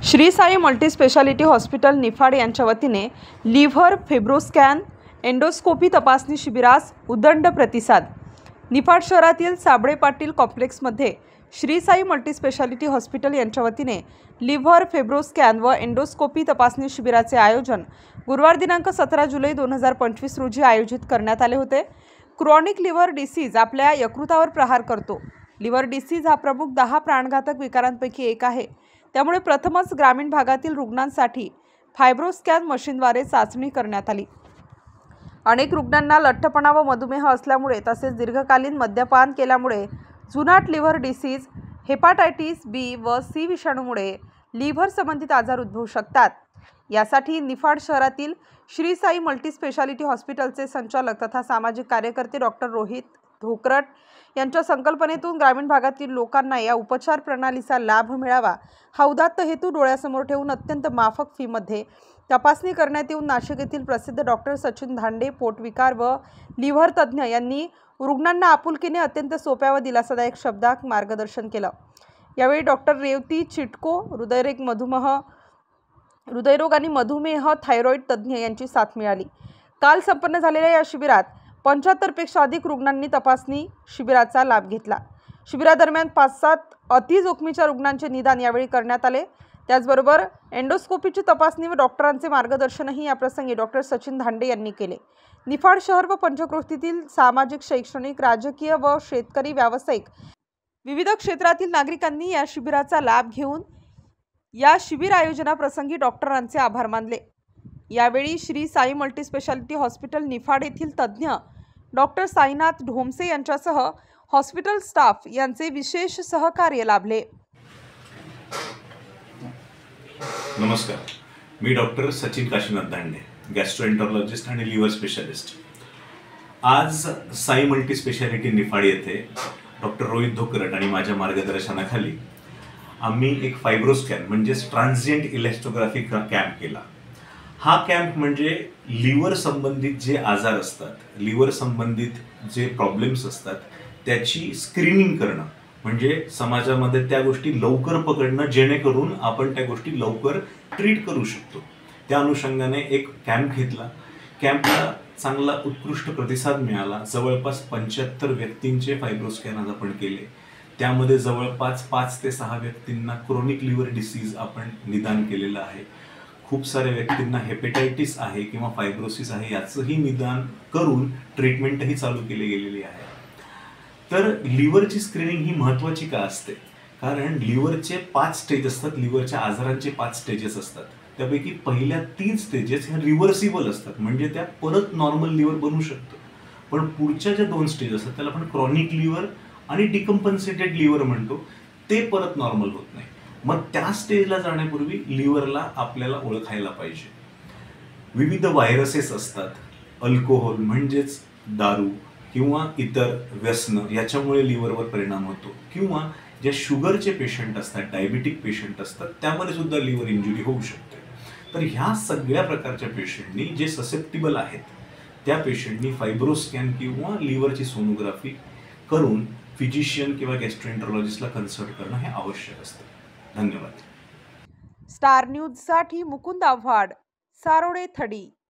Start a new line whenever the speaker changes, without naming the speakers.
Shri Sai multispeciality hospital Niphad यांच्या वतीने liver फेब्रोस्कॅन endoscopy तपासणी शिबिरास उदंड प्रतिसाद। निफाड शहरातील साबळे पाटील कॉम्प्लेक्समध्ये श्री साई मल्टीस्पेशालिटी हॉस्पिटल यांच्या वतीने लिव्हर फेब्रोस्कॅन व एंडोस्कोपी तपासणी शिबिराचे आयोजन गुरुवार दिनांक 17 जुलै 2025 रोजी आयोजित करण्यात आले होते। क्रॉनिक लिव्हर डिसीज आपल्या यकृतावर प्रहार करतो। लिव्हर डिसीज हा प्रमुख 10 प्राणघातक विकारांपैकी एक आहे। त्यामुळे प्रथमच ग्रामीण भागातील रुग्णांसाठी फायब्रोस्कॅन मशीनद्वारे चाचणी करण्यात आली। अनेक रुग्णांना लठ्ठपणा व मधुमेह असल्यामुळे तसेच दीर्घकालीन मद्यपान केल्यामुळे जुनाट लिव्हर डिसीज, हेपाटायटिस बी व सी विषाणूमुळे लिव्हर संबंधित आजार उद्भवू शकतात। यासाठी निफाड शहरातील श्री साई मल्टीस्पेशालिटी हॉस्पिटलचे संचालक तथा सामाजिक कार्यकर्ते डॉक्टर रोहित धोकरट यांच्या संकल्पनेतून ग्रामीण भागातील लोकांना या उपचार प्रणालीचा लाभ मिळावा हा उदात्त हेतू डोळ्यासमोर ठेवून अत्यंत माफक फीमध्ये तपासणी करण्यात येऊन नाशिक येथील प्रसिद्ध डॉक्टर सचिन धांडे पोटविकार व लिव्हर तज्ज्ञ यांनी रुग्णांना आपुलकीने अत्यंत सोप्या व दिलासादायक शब्दात मार्गदर्शन केलं। यावेळी डॉक्टर रेवती चिटको हृदयरोग आणि मधुमेह थायरॉइड तज्ज्ञ यांची साथ मिळाली। काल संपन्न झालेल्या या शिबिरात 75 पेक्षा अधिक रुग्णांनी तपासणी शिबिराचा लाभ घेतला। शिबिरादरम्यान 5-7 अतिजोखमीच्या रुग्णांचे निदान यावेळी करण्यात आले। त्याचबरोबर एंडोस्कोपीची तपासणी व डॉक्टरांचे मार्गदर्शनही या प्रसंगी डॉक्टर सचिन धांडे यांनी केले। निफाड शहर व पंचक्रोशीतील सामाजिक, शैक्षणिक, राजकीय व शेतकरी, व्यावसायिक विविध क्षेत्रातील नागरिकांनी या शिबिराचा लाभ घेऊन या शिबिर आयोजनाप्रसंगी डॉक्टरांचे आभार मानले। यावेळी श्री साई मल्टीस्पेशालिटी हॉस्पिटल निफाड येथील तज्ज्ञ डॉक्टर साईनाथ ढोमसे यांच्यासह हॉस्पिटल स्टाफ यांचे विशेष सहकार्य लाभले।
नमस्कार, मी डॉक्टर सचिन काशीनाथ धांडे, गॅस्ट्रोएंटरोलॉजिस्ट आणि लिव्हर स्पेशलिस्ट। आज साई मल्टीस्पेशालिटी निफाड येथे डॉक्टर रोहित धोकरट आणि माझ्या मार्गदर्शनाखाली आम्ही एक फायब्रोस्कॅन म्हणजेच ट्रान्झिएंट इलेक्ट्रोग्राफी कॅम्प केला। हा कॅम्प म्हणजे लिव्हर संबंधित जे आजार असतात, लिव्हर संबंधित जे प्रॉब्लेम्स असतात त्याची स्क्रीनिंग करणं, म्हणजे समाजामध्ये त्या गोष्टी लवकर पकडणं जेणेकरून आपण त्या गोष्टी लवकर ट्रीट करू शकतो। त्या अनुषंगाने एक कॅम्प घेतला। कॅम्पला चांगला उत्कृष्ट प्रतिसाद मिळाला। जवळपास 75 व्यक्तींचे फायब्रोस्कॅन आज आपण केले। त्यामध्ये जवळपास 5 ते 6 व्यक्तींना क्रॉनिक लिव्हर डिसीज आपण निदान केलेलं आहे। खूप साऱ्या व्यक्तींना हेपेटायटिस आहे किंवा फायब्रोसिस आहे याचंही निदान करून ट्रीटमेंटही चालू केली गेलेली आहे। तर लिव्हरची स्क्रीनिंग ही महत्त्वाची का असते? कारण लिव्हरचे 5 स्टेज असतात, लिव्हरच्या आजारांचे 5 स्टेजेस असतात। त्यापैकी पहिल्या 3 स्टेजेस ह्या रिव्हर्सिबल असतात, म्हणजे त्या परत नॉर्मल लिव्हर बनू शकतं। पण पुढच्या ज्या 2 स्टेज असतात त्याला आपण क्रॉनिक लिव्हर आणि डिकम्पन्सेटेड लिव्हर म्हणतो, ते परत नॉर्मल होत नाही। मग त्या स्टेजला जाण्यापूर्वी लिव्हरला आपल्याला ओळखायला पाहिजे। विविध व्हायरसेस असतात, अल्कोहोल म्हणजेच दारू किंवा इतर व्यसन याच्यामुळे लिव्हरवर परिणाम होतो, किंवा जे शुगरचे पेशंट असतात, डायबिटिक पेशंट असतात, त्यामध्ये सुद्धा लिव्हर इंजुरी होऊ शकते। तर ह्या सगळ्या प्रकारच्या पेशंटनी जे ससेप्टिबल आहेत त्या पेशंटनी फायब्रोस्कॅन किंवा लिव्हरची सोनोग्राफी करून फिजिशियन किंवा गॅस्ट्रोएंटरोलॉजिस्टला कन्सल्ट करणं हे आवश्यक असतं। धन्यवाद।
स्टार न्यूज साठी मुकुंद आव्हाड, सारोडे थडी।